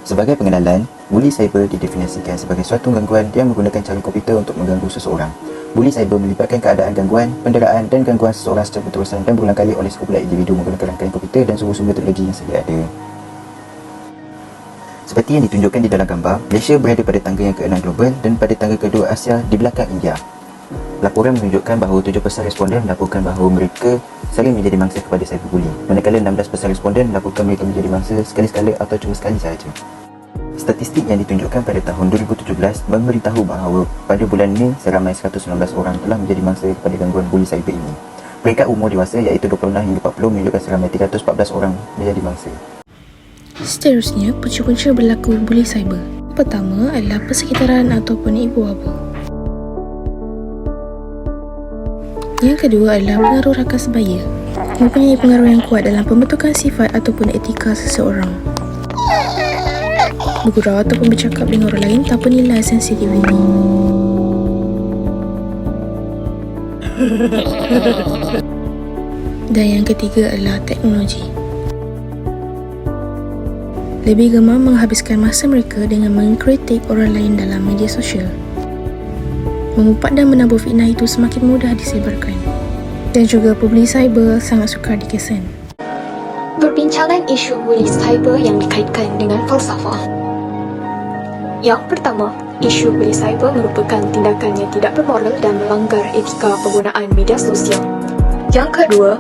Sebagai pengenalan, buli cyber didefinisikan sebagai suatu gangguan yang menggunakan cara komputer untuk mengganggu seseorang. Buli cyber melibatkan keadaan gangguan, penderaan dan gangguan seseorang secara berterusan dan berulang kali oleh sekumpulan individu menggunakan rangkaian komputer dan sumber-sumber teknologi yang sedia ada. Seperti yang ditunjukkan di dalam gambar, Malaysia berada pada tangga yang ke-6 global dan pada tangga kedua Asia di belakang India. Laporan menunjukkan bahawa 7% responden melaporkan bahawa mereka sering menjadi mangsa kepada cyberbullying, manakala 16% responden melaporkan mereka menjadi mangsa sekali-sekala atau cuma sekali sahaja. Statistik yang ditunjukkan pada tahun 2017 memberitahu bahawa pada bulan Mei seramai 119 orang telah menjadi mangsa kepada gangguan buli cyber ini. Peringkat umur dewasa iaitu 26 hingga 40 menunjukkan seramai 314 orang menjadi mangsa. Seterusnya, punca-punca berlaku buli cyber. Pertama adalah persekitaran ataupun ibu bapa. Yang kedua adalah pengaruh rakan sebaya, mempunyai pengaruh yang kuat dalam pembentukan sifat ataupun etika seseorang. Bergurau ataupun bercakap dengan orang lain tanpa nilai sensitiviti. Dan yang ketiga adalah teknologi. Lebih gemar menghabiskan masa mereka dengan mengkritik orang lain dalam media sosial. Mengumpat dan menabur fitnah itu semakin mudah disebarkan. Dan juga pembuli cyber sangat sukar dikesan. Perbincangan isu buli cyber yang dikaitkan dengan falsafah. Yang pertama, isu buli cyber merupakan tindakan yang tidak bermoral dan melanggar etika penggunaan media sosial. Yang kedua,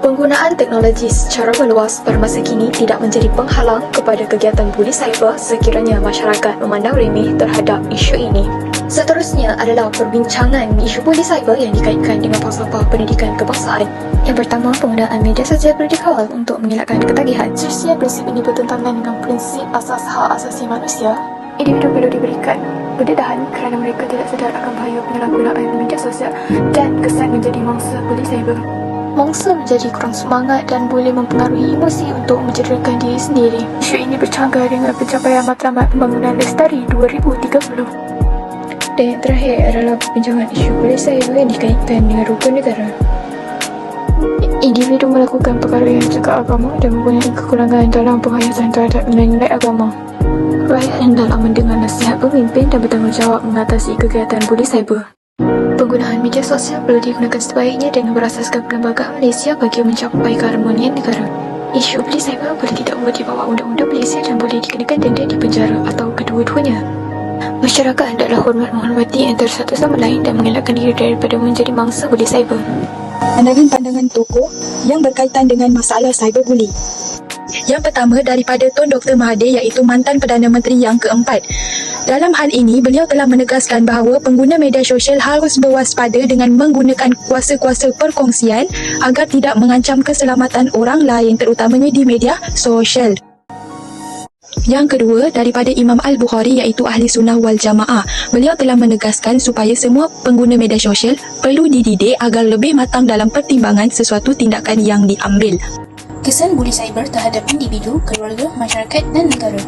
penggunaan teknologi secara meluas pada masa kini tidak menjadi penghalang kepada kegiatan buli cyber sekiranya masyarakat memandang remeh terhadap isu ini. Seterusnya adalah perbincangan isu buli cyber yang dikaitkan dengan falsafah pendidikan kebangsaan. Yang pertama, penggunaan media sosial perlu dikawal untuk mengelakkan ketagihan. Seterusnya, prinsip ini bertentangan dengan prinsip asas hak asasi manusia. Individu perlu diberikan pendedahan kerana mereka tidak sedar akan bahaya penyalahgunaan media sosial dan kesan menjadi mangsa buli cyber. Mangsa menjadi kurang semangat dan boleh mempengaruhi emosi untuk mencederakan diri sendiri. Isu ini bercanggah dengan pencapaian matlamat pembangunan lestari 2030. Dan yang terakhir adalah perbincangan isu buli cyber yang dikaitkan dengan rukun negara. Individu melakukan perkara yang cegah agama dan mempunyai kekurangan dalam penghayatan terhadap nilai-nilai agama. Rakyat hendaklah mendengar nasihat pemimpin dan bertanggungjawab mengatasi kegiatan buli cyber. Penggunaan media sosial perlu digunakan sebaiknya dengan berasaskan Perlembagaan Malaysia bagi mencapai keharmonian negara. Isu buli cyber boleh tidak boleh di bawah undang-undang Malaysia dan boleh dikenakan denda di penjara atau kedua-duanya. Masyarakat hendaklah menghormati antara satu sama lain dan mengelakkan diri daripada menjadi mangsa buli cyber. Pandangan tokoh yang berkaitan dengan masalah cyberbully. Yang pertama daripada Tun Dr. Mahathir iaitu mantan Perdana Menteri yang keempat. Dalam hal ini, beliau telah menegaskan bahawa pengguna media sosial harus berwaspada dengan menggunakan kuasa-kuasa perkongsian agar tidak mengancam keselamatan orang lain terutamanya di media sosial. Yang kedua, daripada Imam Al-Bukhari iaitu Ahli Sunnah wal Jamaah. Beliau telah menegaskan supaya semua pengguna media sosial perlu dididik agar lebih matang dalam pertimbangan sesuatu tindakan yang diambil. Kesan buli cyber terhadap individu, keluarga, masyarakat dan negara.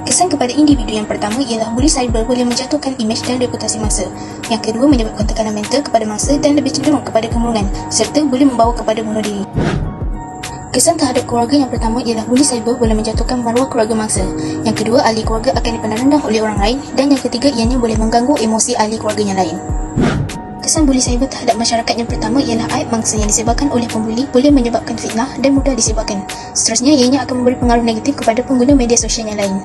Kesan kepada individu yang pertama ialah buli cyber boleh menjatuhkan imej dan reputasi mangsa. Yang kedua, menyebabkan tekanan mental kepada mangsa dan lebih cenderung kepada kemurungan serta boleh membawa kepada bunuh diri. Kesan terhadap keluarga yang pertama ialah buli cyber boleh menjatuhkan maruah keluarga mangsa. Yang kedua, ahli keluarga akan dipandang rendah oleh orang lain dan yang ketiga, ianya boleh mengganggu emosi ahli keluarga yang lain. Kesan buli cyber terhadap masyarakat yang pertama ialah aib mangsa yang disebarkan oleh pembuli boleh menyebabkan fitnah dan mudah disebarkan. Seterusnya, ianya akan memberi pengaruh negatif kepada pengguna media sosial yang lain.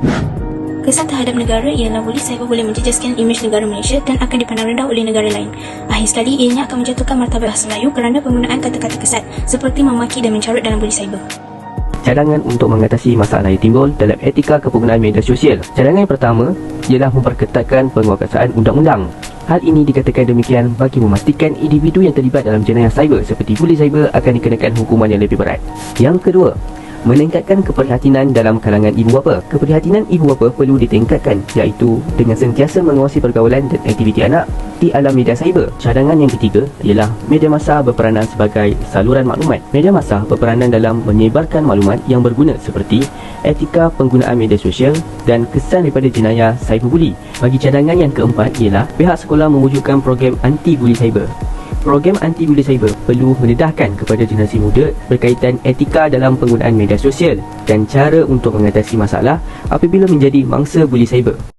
Kesan terhadap negara ialah buli cyber boleh menjejaskan imej negara Malaysia dan akan dipandang rendah oleh negara lain. Akhir sekali, ianya akan menjatuhkan martabat bahasa Melayu kerana penggunaan kata-kata kesat seperti memaki dan mencarut dalam buli cyber. Cadangan untuk mengatasi masalah yang timbul dalam etika kepenggunaan media sosial. Cadangan yang pertama ialah memperketatkan penguasaan undang-undang. Hal ini dikatakan demikian bagi memastikan individu yang terlibat dalam jenayah cyber seperti buli cyber akan dikenakan hukuman yang lebih berat. Yang kedua, meningkatkan keprihatinan dalam kalangan ibu bapa. Keprihatinan ibu bapa perlu ditingkatkan iaitu dengan sentiasa mengawasi pergaulan dan aktiviti anak di alam media cyber. Cadangan yang ketiga ialah media massa berperanan sebagai saluran maklumat. Media massa berperanan dalam menyebarkan maklumat yang berguna seperti etika penggunaan media sosial dan kesan daripada jenayah cyberbully. Bagi cadangan yang keempat ialah pihak sekolah mewujudkan program anti-bully cyber. program anti-buli cyber perlu mendedahkan kepada generasi muda berkaitan etika dalam penggunaan media sosial dan cara untuk mengatasi masalah apabila menjadi mangsa buli cyber.